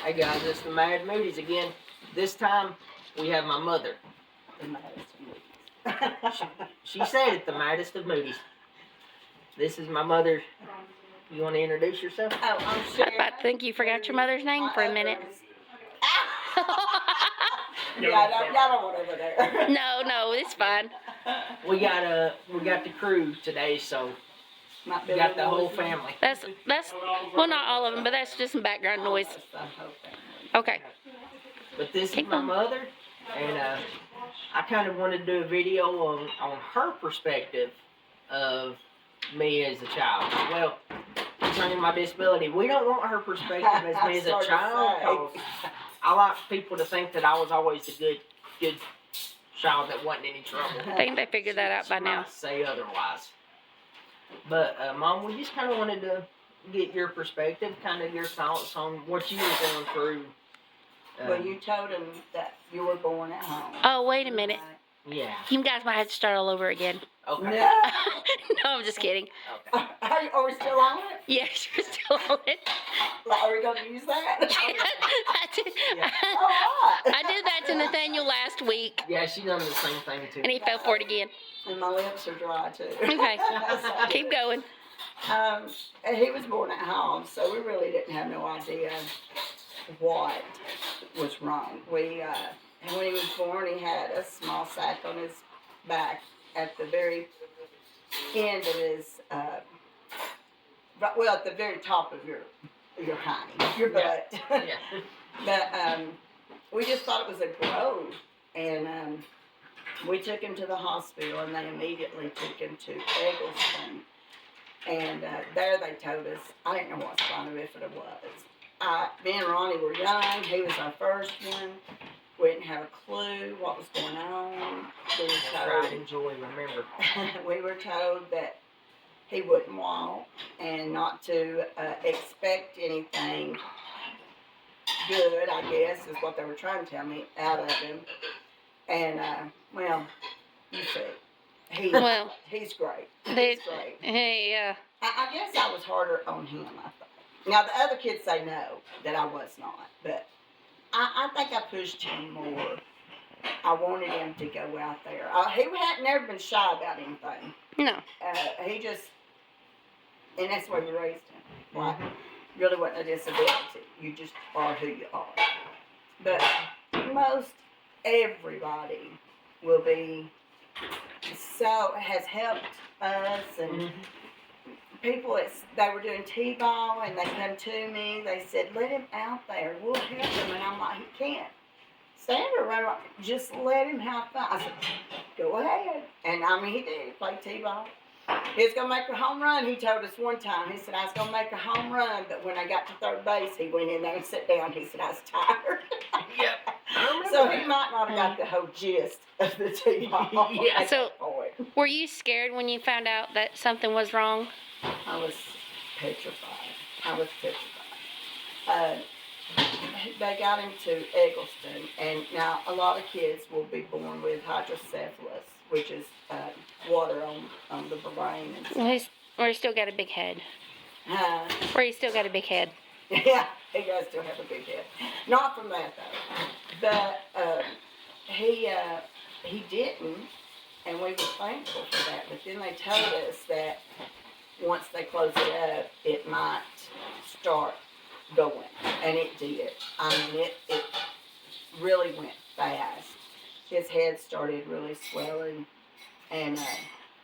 Hey guys, it's the Mad Moody's again. This time we have my mother. The maddest of Moody's. She said it, the maddest of Moody's. This is my mother. You want to introduce yourself? Oh, I'm sure. I think you forgot your mother's name for a minute. Y'all don't want over there. No, it's fine. We got the crew today, so we got the whole family. That's well, not all of them, but that's just some background noise. Okay. But this is Keep my on. mother, and I kind of wanted to do a video on her perspective of me as a child. Well, concerning my disability, we don't want her perspective as me as a child, 'cause I like people to think that I was always the good child that wasn't any trouble. I think they figured that out by She now. might say otherwise. But Mom, we just kind of wanted to get your perspective, kind of your thoughts on what you were going through. Well, you told him that you were born at home. Oh, wait a minute. Yeah. You guys might have to start all over again. Okay. No. No, I'm just kidding. Okay. Are we still on it? Yes, you're still on it. Are we going to use that? Yeah. I did that to Nathaniel last week, Yeah, she done the same thing too. and he fell for it again. And my lips are dry too. Okay. Keep going. And he was born at home, so we really didn't have no idea what was wrong. When he was born, he had a small sack on his back at the very end of his, at the very top of your hiney, your butt. Yeah. But we just thought it was a growth, and we took him to the hospital, and they immediately took him to Eggleston. And there they told us, I didn't know what kind of if it was. Me and Ronnie were young. He was our first one. We didn't have a clue what was going on. We were Pride and joy, remember. we were told that he wouldn't walk and not to expect anything good, I guess, is what they were trying to tell me, out of him. And, well, you see, he's great. He's great. Hey, I guess I was harder on him, I thought. Now, the other kids say no, that I was not, but I think I pushed him more. I wanted him to go out there. He had never been shy about anything. no. He just, and that's why you raised him. Like, really wasn't a disability. You just are who you are. But most everybody will be, has helped us, and people, they were doing T-ball, and they come to me, they said, let him out there, we'll help him, and I'm like, he can't stand around, just let him have fun. I said, go ahead. And I mean, he did, he played T-ball. He was going to make a home run, he told us one time. He said, I was going to make a home run, but when I got to third base, he went in there and sat down. He said, I was tired. Yep. I remember So that. he might not have got the whole gist of the T-ball. Yeah. So, Point. were you scared when you found out that something was wrong? I was petrified. They got him to Eggleston, and now a lot of kids will be born with hydrocephalus, which is water on the brain and stuff. Or he still got a big head. Or he still got a big head. Yeah, he does still have a big head. Not from that though. But he didn't, and we were thankful for that. But then they told us that once they close it up, it might start going, and it did. I mean, it really went fast. His head started really swelling, and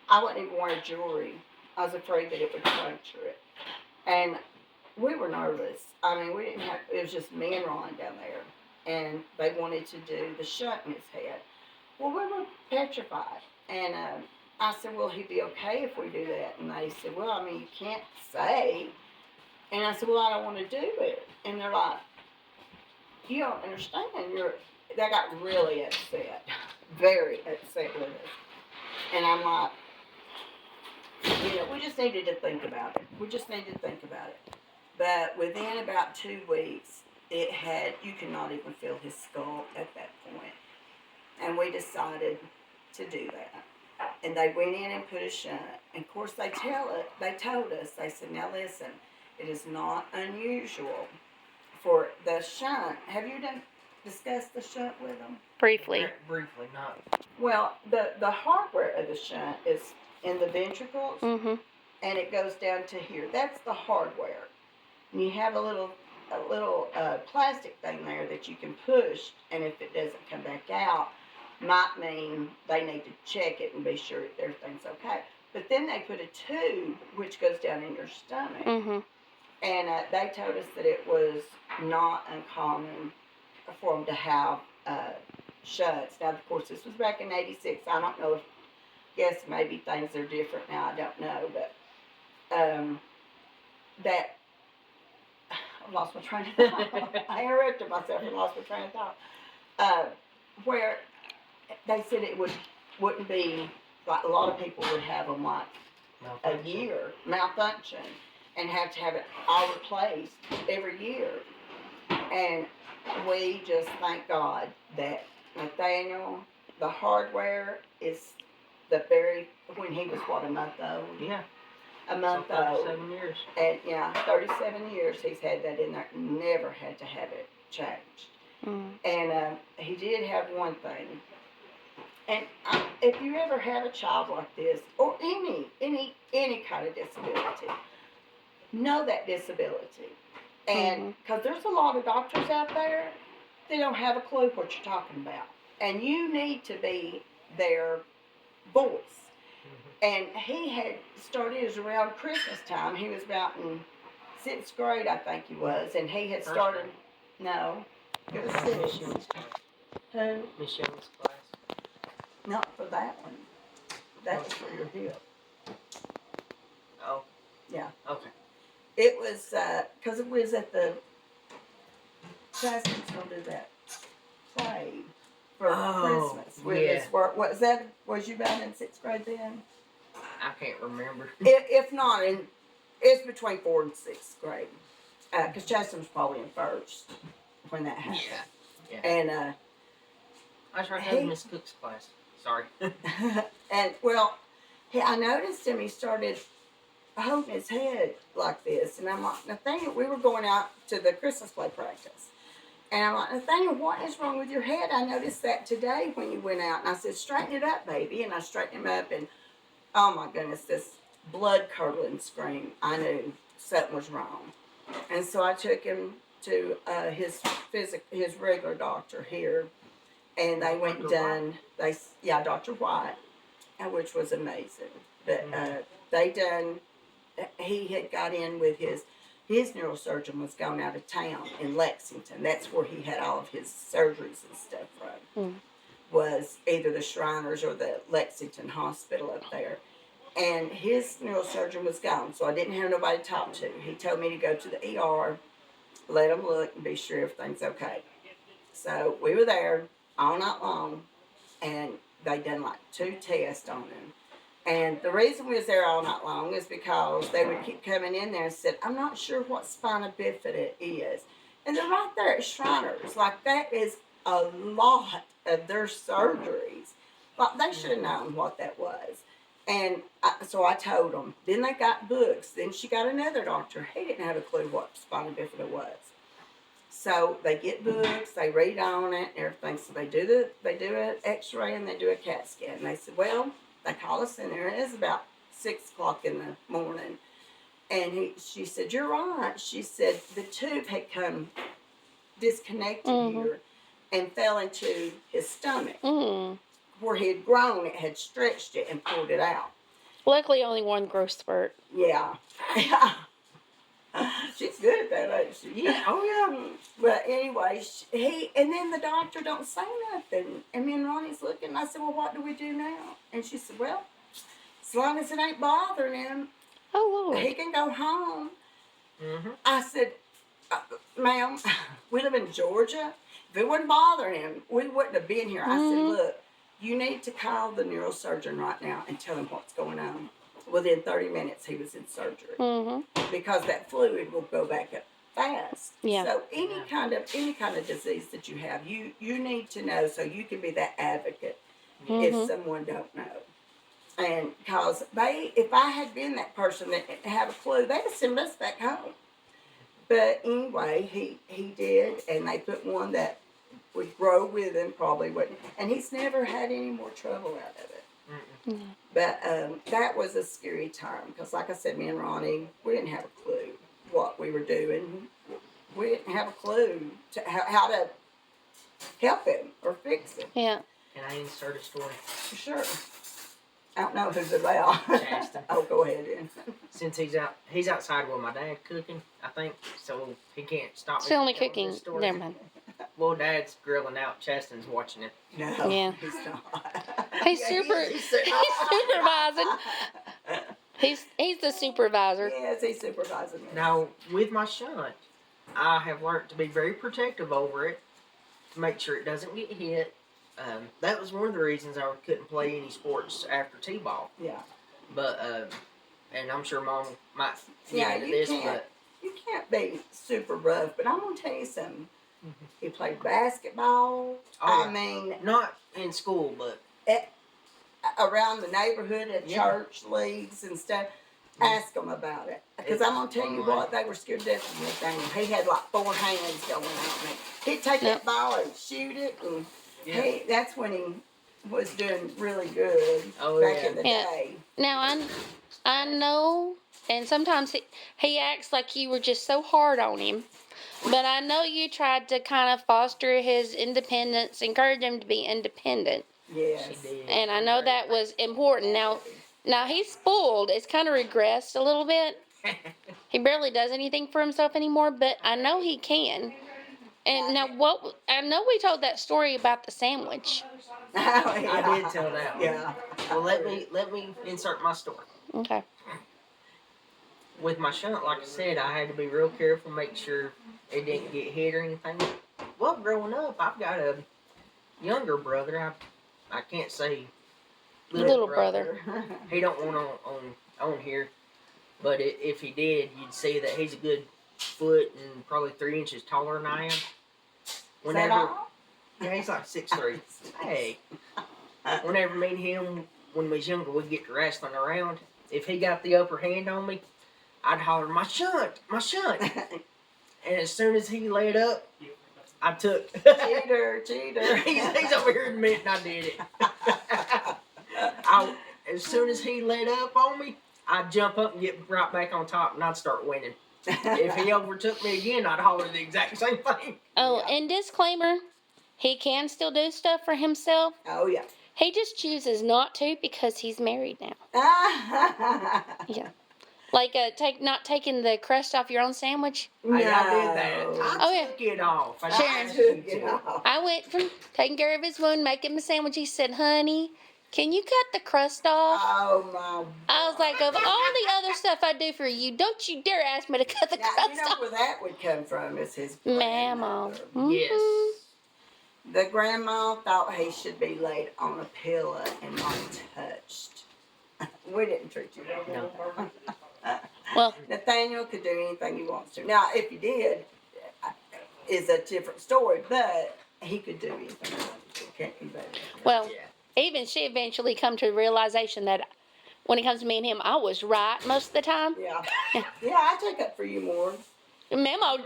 I wouldn't even wear jewelry. I was afraid that it would puncture it, and we were nervous. I mean, we didn't have. It was just me and Ron down there, and they wanted to do the shunt in his head. Well, we were petrified, and I said, "Will he be okay if we do that?" And they said, "Well, I mean, you can't say." And I said, well, I don't want to do it. And they're like, you don't understand. They got really upset. Very upset with us. And I'm like, we just needed to think about it. But within about 2 weeks, you could not even feel his skull at that point. And we decided to do that. And they went in and put a shunt. And of course, they told us, they said, now listen, it is not unusual for the shunt. Have you discussed the shunt with them? Briefly. Briefly, not. Well, the hardware of the shunt is in the ventricles, Mm-hmm. and it goes down to here. That's the hardware. And you have a little plastic thing there that you can push, and if it doesn't come back out, might mean they need to check it and be sure that everything's okay. But then they put a tube which goes down in your stomach, Mm-hmm. and they told us that it was not uncommon for them to have shunts. Now, of course, this was back in '86. I don't know if, guess maybe things are different now. I don't know, but that I lost my train of thought. I interrupted myself and lost my train of thought. Where they said it wouldn't be like a lot of people would have them like a year malfunction and have to have it all replaced every year. And we just thank God that Nathaniel, the hardware is when he was what, a month old? Yeah. A month So old. 37 years. And 37 years he's had that in there. Never had to have it changed. Mm. And he did have one thing. And if you ever have a child like this, or any kind of disability, know that disability. And because there's a lot of doctors out there, they don't have a clue what you're talking about. And you need to be their voice. And he had started around Christmas time. He was about in 6th grade, I think he was. And he had started, no, it was 6th. Who? Miss Young's class. Not for that one. That was for your hip. Oh. Yeah. Okay. It was, because it was at the, Jasmine's going to do that play for Christmas. Yeah. Was you about in 6th grade then? I can't remember. If not, it's between 4th and 6th grade. Because Jasmine was probably in 1st when that happened. Yeah. And, I was right there in Miss Cook's class. Sorry. and, well, I noticed him, he started holding his head like this. And I'm like, Nathaniel, we were going out to the Christmas play practice. And I'm like, Nathaniel, what is wrong with your head? I noticed that today when you went out. And I said, straighten it up, baby. And I straightened him up, and oh my goodness, this blood-curdling scream. I knew something was wrong. And so I took him to his regular doctor here. And they went and done, Dr. White, which was amazing. But he had got in with his neurosurgeon was gone out of town in Lexington. That's where he had all of his surgeries and stuff from. Was either the Shriners or the Lexington Hospital up there. And his neurosurgeon was gone, so I didn't have nobody to talk to. He told me to go to the ER, let him look, and be sure everything's okay. So we were there all night long, and they done like 2 tests on him. And the reason we was there all night long is because they would keep coming in there and said, I'm not sure what spina bifida is. And they're right there at Shriners. Like, that is a lot of their surgeries. Like, they should have known what that was. And so I told them. Then they got books. Then she got another doctor. He didn't have a clue what spina bifida was. So they get books, they read on it and everything. So they do an X-ray and they do a CAT scan. And they said, well, they call us in there, and it's about 6 o'clock in the morning. And she said, you're right. She said the tube had come disconnected here and fell into his stomach. Where he had grown, it had stretched it and pulled it out. Luckily, only one growth spurt. Yeah. She's good at that, ain't she? Yeah. Oh, yeah. But anyway, and then the doctor don't say nothing. And me and Ronnie's looking, and I said, well, what do we do now? And she said, well, as long as it ain't bothering him, he can go home. I said, ma'am, we live in Georgia. If it wouldn't bother him, we wouldn't have been here. I said, look, you need to call the neurosurgeon right now and tell him what's going on. Within 30 minutes, he was in surgery because that fluid will go back up fast. Yeah. So any kind of disease that you have, you need to know so you can be that advocate if someone don't know. And because if I had been that person that didn't have a clue, they'd have sent us back home. But anyway, he did, and they put one that would grow with him, probably wouldn't. And he's never had any more trouble out of it. Mm. But that was a scary time because, like I said, me and Ronnie, we didn't have a clue what we were doing. We didn't have a clue to how to help him or fix him. Yeah. Can I insert a story? Sure. I don't know who's about. Chaston. Oh, go ahead then. Since he's outside with my dad cooking, I think, so he can't stop me. It's only from telling cooking. this story. Never mind. Well, Dad's grilling out. Chaston's watching it. No, Yeah. he's not. He's Yeah, he's supervising. He's the supervisor. Yes, he's supervising me. Now, with my shunt, I have learned to be very protective over it to make sure it doesn't get hit. That was one of the reasons I couldn't play any sports after T-ball. Yeah. But, and I'm sure Mom might Yeah, get into you this, can't. but You can't be super rough, but I'm gonna tell you something. He played basketball. Oh, I mean, not in school, but around the neighborhood at Yeah. church leagues and stuff. Ask them about it, because I'm gonna tell you what, they were scared to death of Nathaniel. He had like 4 hands going out, and he'd take that ball and shoot it, and that's when he was doing really good back in the day. Now I know, and sometimes he acts like you were just so hard on him. But I know you tried to kind of foster his independence, encourage him to be independent. Yes. she did. And I know that was important. Now he's spoiled. It's kind of regressed a little bit. He barely does anything for himself anymore, but I know he can. And now I know we told that story about the sandwich. I did tell that one. Yeah. Well, let me insert my story. Okay. With my shunt, like I said, I had to be real careful, make sure it didn't get hit or anything. Well, growing up, I've got a younger brother. I can't say Little brother. He don't want on here, but if he did, you'd see that he's a good foot and probably 3 inches taller than I am. Whenever, yeah, he's like 6'3". Hey, whenever me and him, when we was younger, we'd get to wrestling around. If he got the upper hand on me, I'd holler, "My shunt, my shunt!" And as soon as he laid up, I took. Cheater. he's over here admitting I did it. As soon as he laid up on me, I'd jump up and get right back on top, and I'd start winning. If he overtook me again, I'd holler the exact same thing. Oh, and disclaimer, he can still do stuff for himself. Oh, yeah. He just chooses not to because he's married now. Yeah. Like not taking the crust off your own sandwich. No. I did that. I took it off. I went from taking care of his wound, making him a sandwich. He said, "Honey, can you cut the crust off?" Oh, my. I was like, of all the other stuff I do for you, don't you dare ask me to cut the Now, crust you know off. where that would come from is his Mama. grandmother. Mhm. Yes. The grandma thought he should be laid on a pillow and not touched. We didn't treat you that way. No. Well, Nathaniel could do anything he wants to. Now, if he did, is a different story, but he could do anything he wanted to. Can't you, baby? well, Yeah. even she eventually come to the realization that when it comes to me and him, I was right most of the time. Yeah. Yeah, I take up for you more. Memo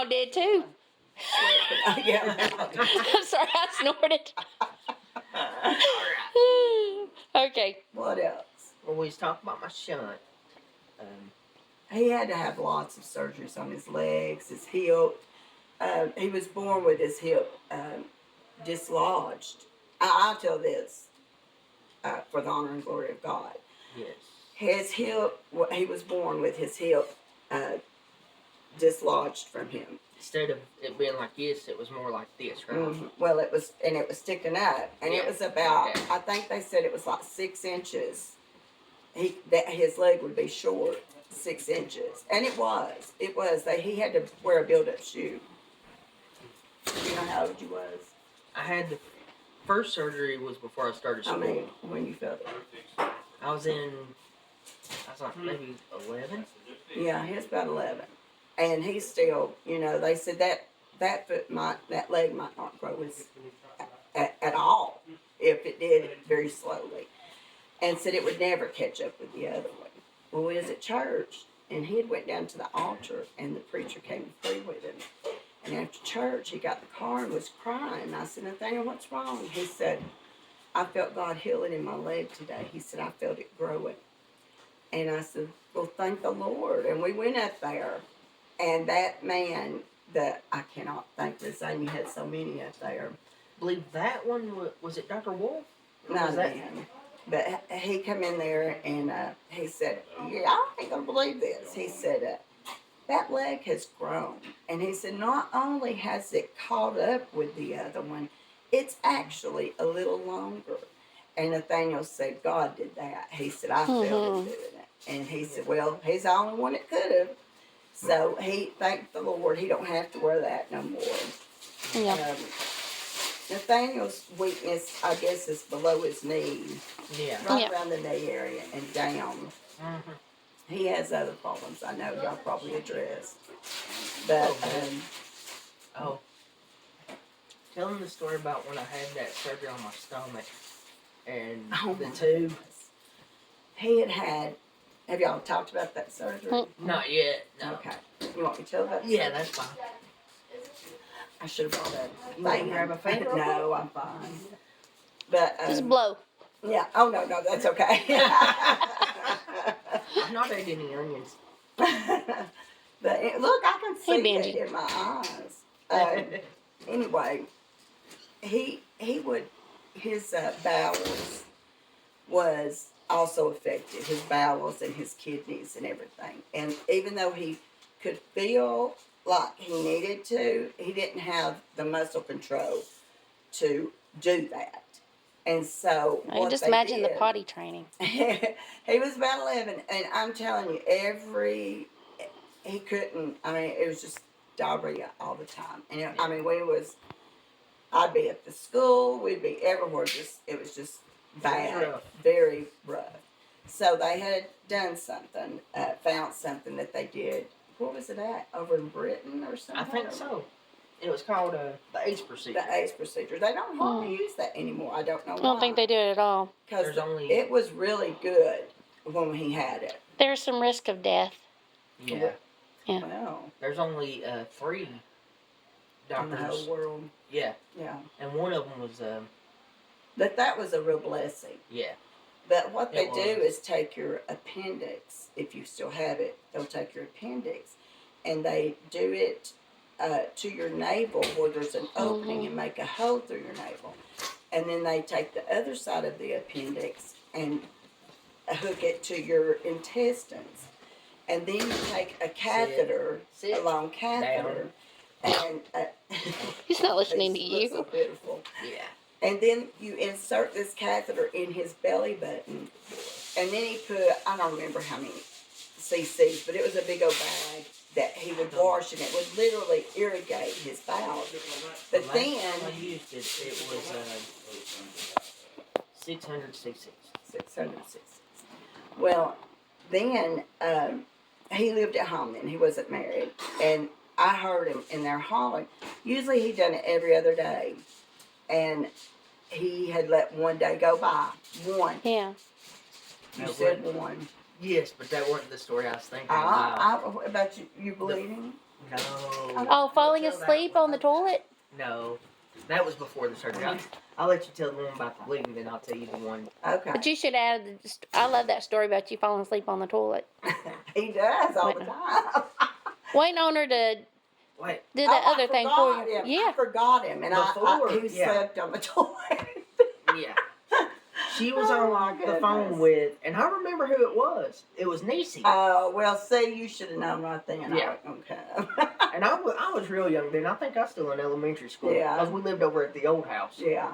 did too. Yeah. I'm sorry, I snorted. Okay. What else? Well, we was talking about my shunt. He had to have lots of surgeries on his legs, his hip. He was born with his hip dislodged. I'll tell this for the honor and glory of God. Yes. His hip, he was born with his hip dislodged from him. Instead of it being like this, it was more like this, right? Mm-hmm. Well, it was sticking up, and it was about, I think they said it was like 6 inches. His leg would be short, 6 inches, and it was. He had to wear a build-up shoe. You know how old you was? I had the first surgery was before I started school. I mean, when you felt it. I was like maybe 11. Yeah, he was about 11, and he's still. They said that leg might not grow at all. If it did, very slowly. And said it would never catch up with the other one. Well, we was at church, and he had went down to the altar, and the preacher came to pray with him. And after church, he got in the car and was crying. I said, Nathaniel, what's wrong? He said, I felt God healing in my leg today. He said, I felt it growing. And I said, well, thank the Lord. And we went up there, and that man that I cannot think of his name, you had so many up there. I believe that one was it Dr. Wolf? Not man. But he come in there and he said, yeah, I ain't going to believe this. He said, that leg has grown. And he said, not only has it caught up with the other one, it's actually a little longer. And Nathaniel said, God did that. He said, I felt him doing it. And he said, well, he's the only one that could have. So he thanked the Lord. He don't have to wear that no more. Yeah. Nathaniel's weakness, I guess, is below his knee. Yeah. Right around the knee area and down. Mm-hmm. He has other problems I know y'all probably addressed. But, oh. Tell him the story about when I had that surgery on my stomach and the tube. He had, have y'all talked about that surgery? Not yet, no. Okay. You want me to tell about that? Yeah, that's fine. I should have brought that. You want to grab a fan? No, I'm fine. But, Just blow. yeah. Oh, no, that's okay. I've not ate any onions. But look, I can see Benji. it in my eyes. Anyway, his bowels was also affected, his bowels and his kidneys and everything. And even though he could feel like he needed to, he didn't have the muscle control to do that. And so I can just imagine the potty training. He was about 11, and I'm telling you, he couldn't, I mean, it was just diarrhea all the time. And I mean, I'd be at the school, we'd be everywhere, it was just bad, very rough. So they had done something, found something that they did. What was it at? Over in Britain or something? I think so. It was called the ACE procedure. The ACE procedure. They don't hardly use that anymore. I don't know why. I don't think they do it at all. Because it was really good when he had it. There's some risk of death. Yeah. Yeah. Wow. There's only 3 doctors. In the whole world. Yeah. Yeah. And one of them was... But that was a real blessing. Yeah. But what they do is take your appendix, if you still have it, they'll take your appendix, and they do it to your navel where there's an opening and make a hole through your navel. And then they take the other side of the appendix and hook it to your intestines. And then you take a catheter, a long catheter, and... He's not listening to you. So beautiful. Yeah. And then you insert this catheter in his belly button. And then he put, I don't remember how many cc's, but it was a big old bag that he would wash, and it would literally irrigate his bowels. But then... I used it was 600 cc's. 600 cc's. Well, then he lived at home then. He wasn't married. And I heard him in there hollering. Usually he done it every other day. And he had let one day go by. One. Yeah. You said one. Yes, but that wasn't the story I was thinking About you bleeding? No. Oh, falling asleep on the toilet? No. That was before the surgery. I'll let you tell the one about the bleeding, then I'll tell you the one. Okay. But you should add, I love that story about you falling asleep on the toilet. He does all the time. Waiting on her to do that other thing for you. Him. Yeah. I forgot him, and he slept on the toilet. Yeah. She was on the phone with, and I remember who it was. It was Niecy. Oh, well, see, you should have known right then. Yeah. Okay. And I was real young then. I think I was still in elementary school. Yeah. Because we lived over at the old house. Yeah.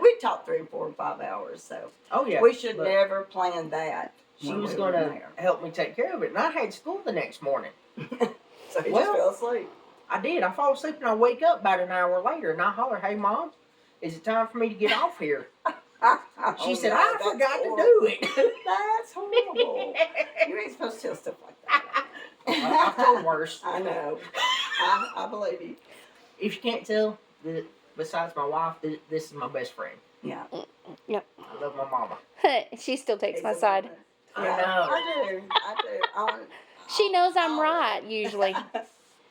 We talked 3, 4, 5 hours, so. Oh, yeah. We should never plan that. She was going to help me take care of it. And I had school the next morning. So he just fell asleep. I did. I fall asleep and I wake up about an hour later and I holler, "Hey, Mom, is it time for me to get off here?" She said, "I forgot to do it." That's horrible. You ain't supposed to tell stuff like that. I've told worse. I know. I believe you. If you can't tell, besides my wife, this is my best friend. Yeah. Yep. I love my mama. She still takes my side. I Yeah, know. I do. She knows I'm right usually.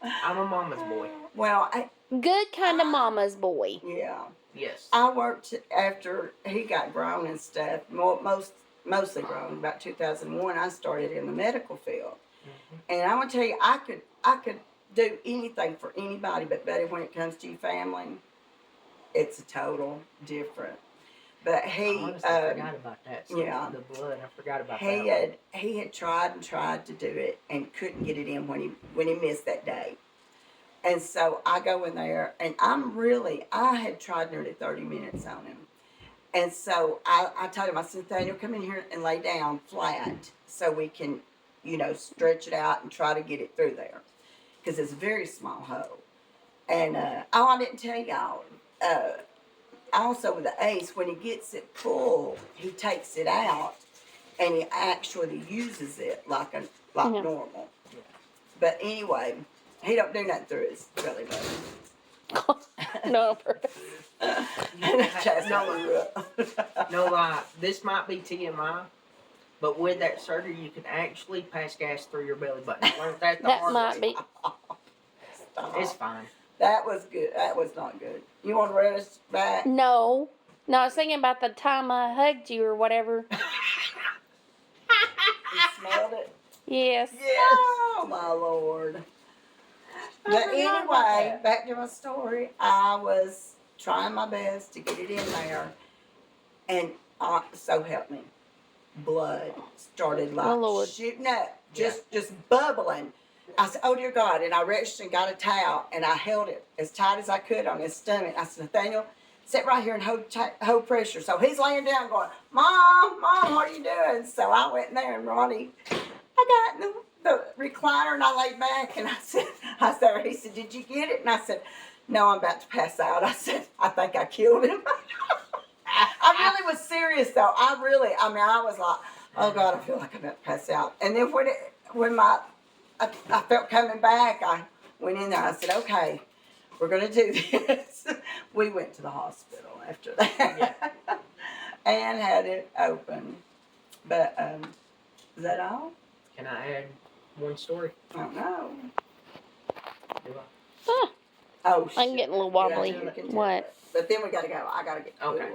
I'm a mama's boy. Well, Good kind of mama's boy. yeah. Yes. I worked after he got grown and stuff. Mostly grown. About 2001, I started in the medical field, and I want to tell you, I could do anything for anybody, but Betty, when it comes to your family, it's a total different. But he, I honestly forgot about that. yeah, The blood. I forgot about that. He had tried and tried to do it and couldn't get it in when he missed that day. And so I go in there, and I had tried nearly 30 minutes on him. And so I told him, I said, Nathaniel, come in here and lay down flat so we can, stretch it out and try to get it through there. Because it's a very small hole. And, I didn't tell y'all, also with the ACE, when he gets it full, he takes it out and he actually uses it like normal. But anyway, he don't do nothing through his belly button. No, on purpose. No lie. This might be TMI, but with that surgery, you can actually pass gas through your belly button. I learned that the That hard might way. be. It's fine. That was good. That was not good. You want to run us back? No. No, I was thinking about the time I hugged you or whatever. You smelled it? Yes. Oh, my Lord. But anyway, back to my story. I was trying my best to get it in there, and so help me, blood started Oh, Lord. shooting up, just bubbling. I said, oh, dear God. And I reached and got a towel, and I held it as tight as I could on his stomach. I said, Nathaniel, sit right here and hold pressure. So he's laying down going, Mom, what are you doing? So I went in there, and Ronnie, I got in the recliner, and I laid back, and I said, he said, did you get it? And I said, no, I'm about to pass out. I said, I think I killed him. I really was serious, though. I was like, oh, God, I feel like I'm about to pass out. And then when I felt coming back, I went in there. I said, okay, we're going to do this. We went to the hospital after that and had it open. But is that all? Can I add one story? I don't know. Do I? Huh. Oh, shit. I'm getting a little wobbly. Yeah, you can do What? it. But then we got to go. I got to get cool. Okay.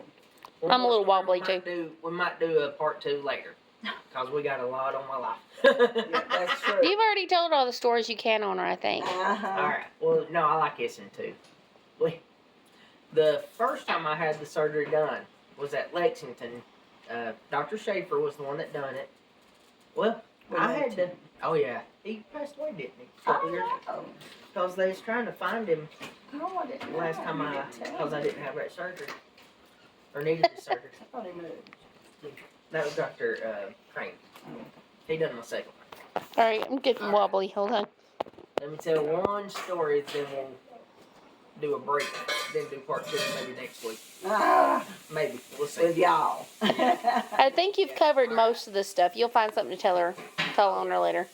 I'm a little wobbly, We might do a part 2 later. Because we got a lot on my life. Yeah, that's true. You've already told all the stories you can on her, I think. Uh-huh. Alright. Well, no, I like listening too. The first time I had the surgery done was at Lexington. Dr. Schaefer was the one that done it. Well, I had to. Oh, yeah. He passed away, didn't he? A couple years ago. Because they was trying to find him Oh, I didn't know. last time because I didn't have that surgery. Or needed the surgery. I thought he moved. That was Dr. Crane. He done my second one. Alright, I'm getting wobbly. Hold on. Let me tell one story, then we'll do a break. Then do part 2 maybe next week. Maybe. We'll see. With y'all. I think you've covered most of the stuff. You'll find something to tell on her later.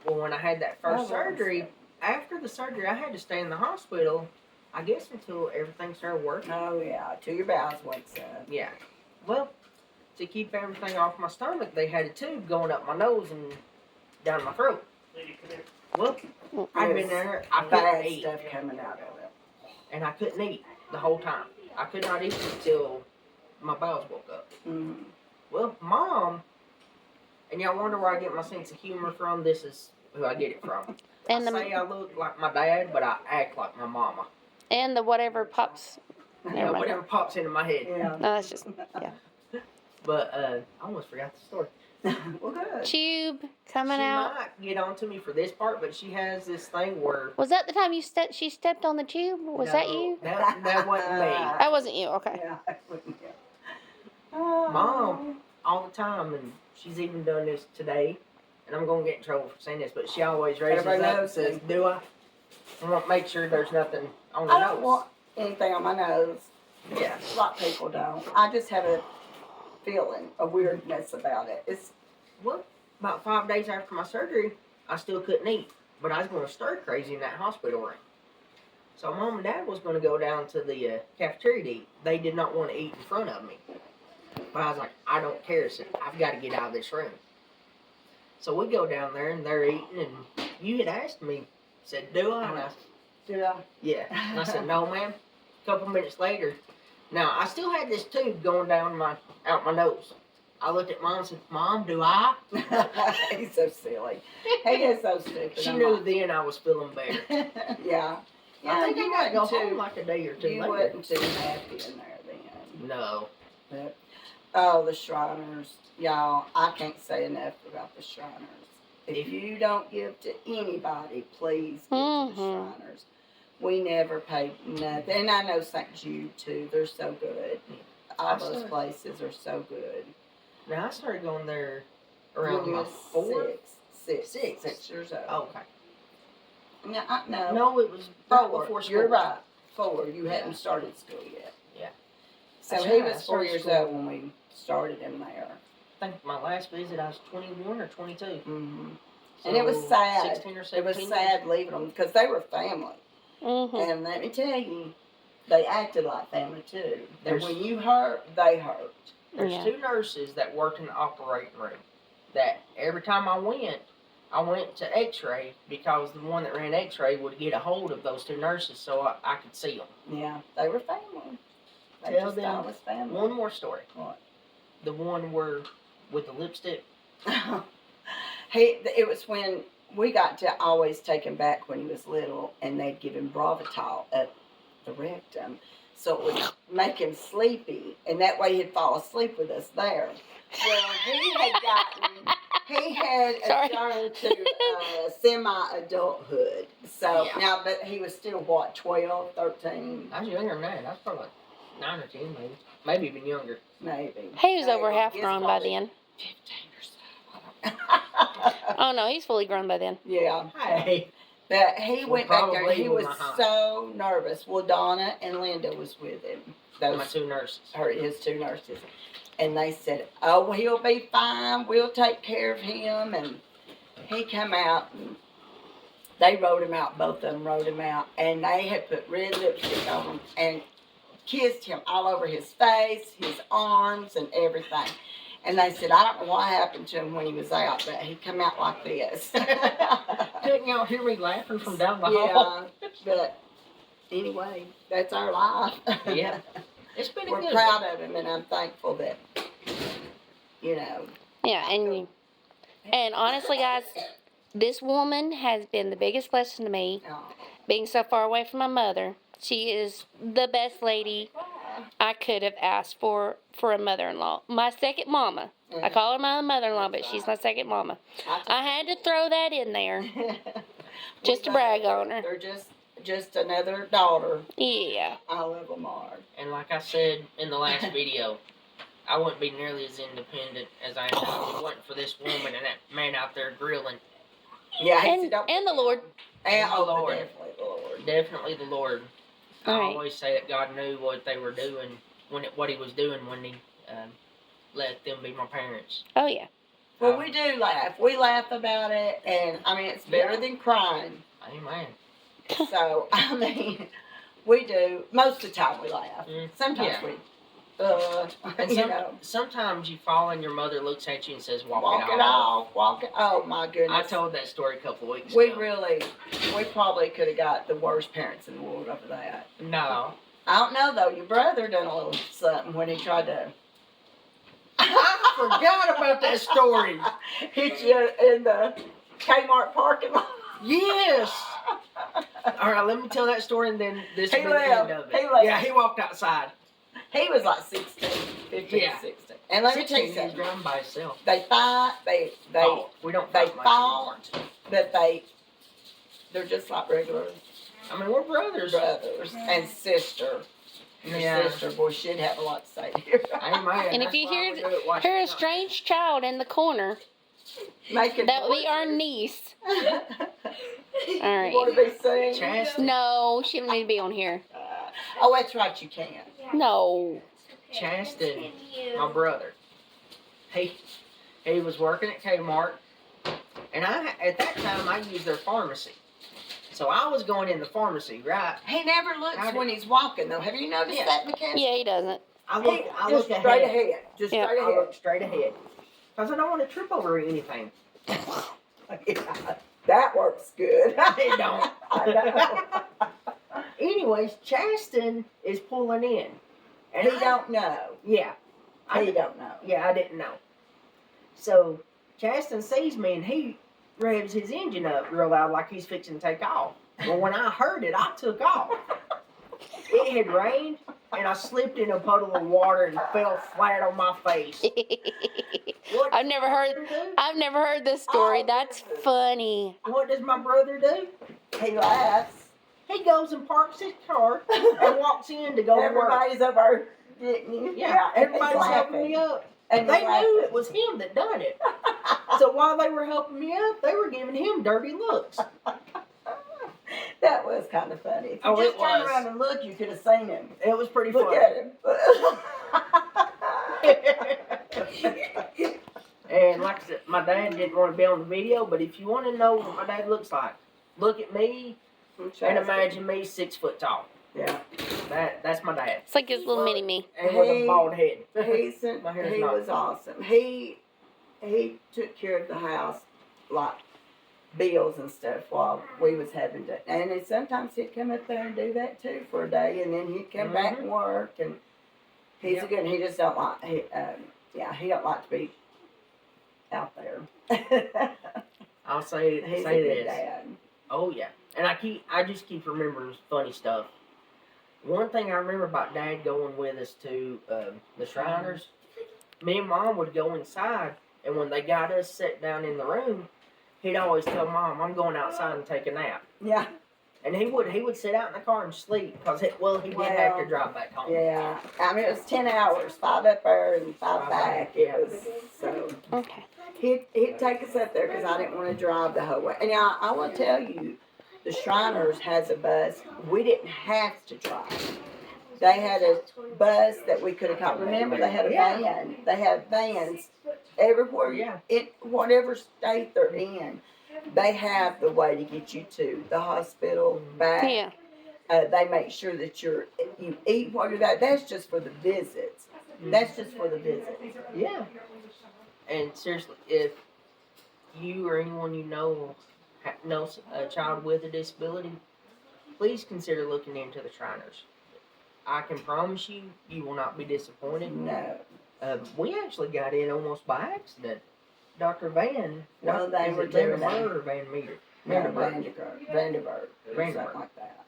Well, when I had that first surgery, after the surgery, I had to stay in the hospital, I guess until everything started working. Oh, yeah. Till your bowels wakes up. Yeah. Well, to keep everything off my stomach, they had a tube going up my nose and down my throat. Well, I've been there. I couldn't Bad eat. stuff coming out of it. And I couldn't eat the whole time. I could not eat until my bowels woke up. Mm. Well, Mom, and y'all wonder where I get my sense of humor from? This is who I get it from. And I say I look like my dad, but I act like my mama. And the whatever pops. Yeah, whatever pops into my head. Yeah. No, that's just, yeah. But I almost forgot the story. Well, good. Tube coming She out. might get on to me for this part, but she has this thing where... Was that the time she stepped on the tube? Was that you? That wasn't me. That wasn't you, okay. Yeah, I wouldn't get. Oh. Mom, all the time, and she's even done this today, and I'm going to get in trouble for saying this, but she always raises Everybody up and knows says, me. do I? I want to make sure there's nothing on the I nose. don't want anything on my nose. Yeah. A lot of people don't. I just have a feeling, a weirdness about it. It's Well, about 5 days after my surgery, I still couldn't eat, but I was going to stir crazy in that hospital room. So Mom and Dad was going to go down to the cafeteria to eat. They did not want to eat in front of me. But I was like, I don't care. I said, I've got to get out of this room. So we go down there and they're eating, and you had asked me, said, do I? And I said, Did I? yeah. And I said, no, ma'am. A couple minutes later, now I still had this tube going down out my nose. I looked at Mom and said, Mom, do I? He's so silly. He is so stupid. She knew then I was feeling better. Yeah. I think you I got to go wasn't home like a day or two You later. wasn't too happy in there then. No. But, oh, the Shriners. Y'all, I can't say enough about the Shriners. If you don't give to anybody, please give to the Shriners. We never paid nothing. And I know St. Jude, too. They're so good. All those places are so good. Now, I started going there around When my you fourth. was 6 years old. Okay. No, No, it was right before school. You're right. 4. You hadn't started school yet. Yeah. So That's he right, I was 4 started years school. old when we started him there. I think my last visit I was 21 or 22. Mm-hmm. So And it was sad. 16 or It 17. was sad leaving them because they were family. Mm-hmm. And let me tell you, they acted like family too. And There's- when you hurt, they hurt. There's Yeah. 2 nurses that worked in the operating room that every time I went to x-ray because the one that ran x-ray would get a hold of those 2 nurses so I could see them. Yeah, they were family. They Tell just them always family. One more story. What? The one where with the lipstick. It was when we got to always take him back when he was little, and they'd give him Bravitol up the rectum, so it would make him sleepy, and that way he'd fall asleep with us there. Well, he had Sorry. adjourned to semi-adulthood. So Yeah. now, but he was still what, 12, 13, I was younger than that. I was probably like 9 or 10 maybe even younger. maybe. He was over Maybe. half He's grown by probably then. 15 or so. Oh no, he's fully grown by then. Yeah. Hey. But he went back there. probably He with was my aunt. so nervous. Well, Donna and Linda was with him. My Those 2 nurses. his 2 nurses, and they said, "Oh, he'll be fine. We'll take care of him." And he come out, and they wrote him out. Both of them wrote him out, and they had put red lipstick on him and kissed him all over his face, his arms, and everything. And they said, "I don't know what happened to him when he was out, but he come out like this." Couldn't y'all hear me laughing from down the hall? Yeah, but anyway, that's our life. Yeah. It's been a We're good proud of him, and I'm thankful that, you know. Yeah, and honestly, guys, this woman has been the biggest blessing to me. Being so far away from my mother, she is the best lady I could have asked for a mother-in-law. My second mama. I call her my mother-in-law, but she's my second mama. I had to throw that in there just to brag on her. They're just another daughter. Yeah. All of them are. And like I said in the last video, I wouldn't be nearly as independent as I am now if it wasn't for this woman and that man out there grilling. Yeah, he And said, "Don't the Lord. And the Lord. definitely the Lord. Definitely the Lord. I Right. always say that God knew what they were doing, what He was doing when He let them be my parents. Oh yeah. Well, we do laugh. We laugh about it, and I mean, it's better than crying. Amen. So, I mean, we do. Most of the time we laugh. Sometimes Yeah. we, And you know, sometimes you fall and your mother looks at you and says, walk it off. Oh, my goodness. I told that story a couple of weeks We ago. we probably could have got the worst parents in the world over that. No. I don't know, though. Your brother done a little something when he tried to I forgot about that story. hit you in the Kmart parking lot. Yes. All right, let me tell that story and then this will He be the end left. of it. He left. Yeah, he walked outside. He was like 16, 15, Yeah. 16. And let me tell you 16, he's something. driving by himself. They fight, they We don't they fight much fought, anymore. but they're just like regular I mean, we're brothers. brothers and sister. Your sister, boy, she'd have a lot to say here. Amen. And if That's you why hear we do it watching a night. strange child in the corner, Making that would be our voices. niece. You All want right. to be seen? Chastity. No, she don't need to be on here. Oh, that's right, you can. No. Chaston, my brother, he was working at Kmart, and at that time I used their pharmacy, so I was going in the pharmacy, right? He never looks when he's walking, though. Have you noticed Yeah. that, McKenna? Yeah, he doesn't. I Just look straight ahead. ahead. Just Yeah. straight I ahead. look straight ahead. Because I don't want to trip over anything. That works good. It don't. I know. Anyways, Chasten is pulling in. And He don't know. Yeah. He don't know. Yeah, I didn't know. So, Chasten sees me and he revs his engine up real loud like he's fixing to take off. Well, when I heard it, I took off. It had rained and I slipped in a puddle of water and fell flat on my face. What I've never heard. does my brother do? I've never heard this story. Oh, That's funny. What does my brother do? He laughs. He goes and parks his car and walks in to go to work. Everybody's over getting you. Yeah, everybody's he's helping me laughing. up. And They he's knew laughing. it was him that done it. So while they were helping me up, they were giving him dirty looks. That was kind of funny. If you Oh, just it turned was. around and looked, you could have seen him. It was pretty Look funny. at him. And like I said, my dad didn't want to be on the video, but if you want to know what my dad looks like, look at me and imagine me 6 foot tall. Yeah. That's my dad. It's like his little mini me. And with a bald head. My hair's He not. was awesome. He took care of the house, like bills and stuff, while we was having to. And then sometimes he'd come up there and do that too for a day, and then he'd come back and work. And he's a good. He just don't like. He don't like to be out there. I'll say He's say a good this. dad. Oh yeah, and I just keep remembering funny stuff. One thing I remember about Dad going with us to the Shriners, me and Mom would go inside, and when they got us sat down in the room, he'd always tell Mom, "I'm going outside and take a nap." Yeah. And he would sit out in the car and sleep because he did have to drive back home. Yeah. I mean, it was 10 hours, 5 up there and 5 back. It Yeah. was so. Okay. He'd take us up there because I didn't want to drive the whole way. And now I will tell you, the Shriners has a bus. We didn't have to drive. They had a bus that we could have caught. Remember, they had a van. They have vans everywhere. Yeah. In whatever state they're in, they have the way to get you to the hospital, back. Yeah. They make sure that you eat while you're there. That's just for the visits. That's just for the visits. Yeah. And seriously, if you or anyone you know knows a child with a disability, please consider looking into the Shriners. I can promise you, you will not be disappointed. No. We actually got in almost by accident. Dr. Van, Well, they is were it doing Vandermeer that. or Van Meter? No, Vanderberg. Vanderberg. Something like that.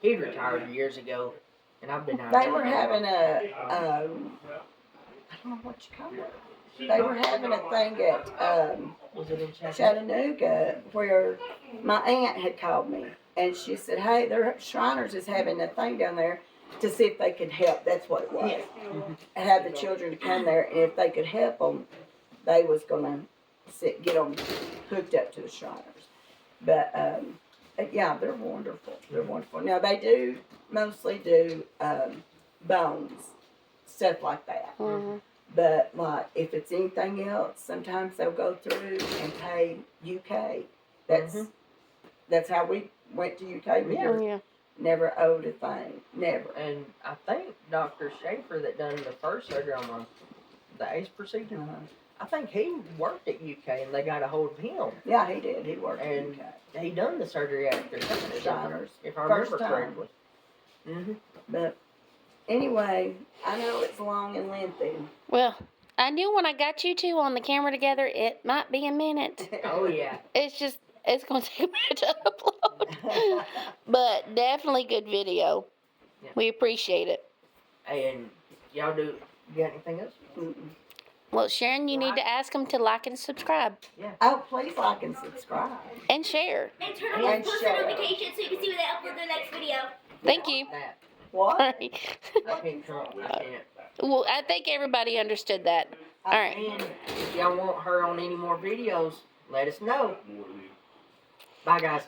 He retired years ago, and I've been out They there. were having I don't know what you call it. They were having a thing at Was it in Chattanooga? Chattanooga where my aunt had called me and she said, "Hey, their Shriners is having a thing down there to see if they could help." That's what it was. Yeah. Have the children to come there, and if they could help them, they was gonna get them hooked up to the Shriners. But yeah, they're wonderful. They're wonderful. Now they do mostly do bones, stuff like that. Mm-hmm. But like if it's anything else, sometimes they'll go through and pay UK. That's how we went to UK. We Yeah. never owed a thing. Never. And I think Dr. Schaefer that done the first surgery on the ACE procedure, I think he worked at UK and they got a hold of him. Yeah, he did. He worked And in UK. he done the surgery after Shriners. if I remember First time. correctly. Mm-hmm. But anyway, I know it's long and lengthy. Well, I knew when I got you two on the camera together, it might be a minute. Oh yeah. It's going to take a minute to upload. But definitely good video. Yeah. We appreciate it. And y'all you got anything else? Mm-mm. Well, Sharon, you need to ask them to like and subscribe Oh, please like and subscribe. and share. And turn on And those post share. notifications so you can see when they upload their next video. Thank you. That. What? I can't trump. I can't. Well, I think everybody understood that. All right. And if y'all want her on any more videos, let us know. Bye guys.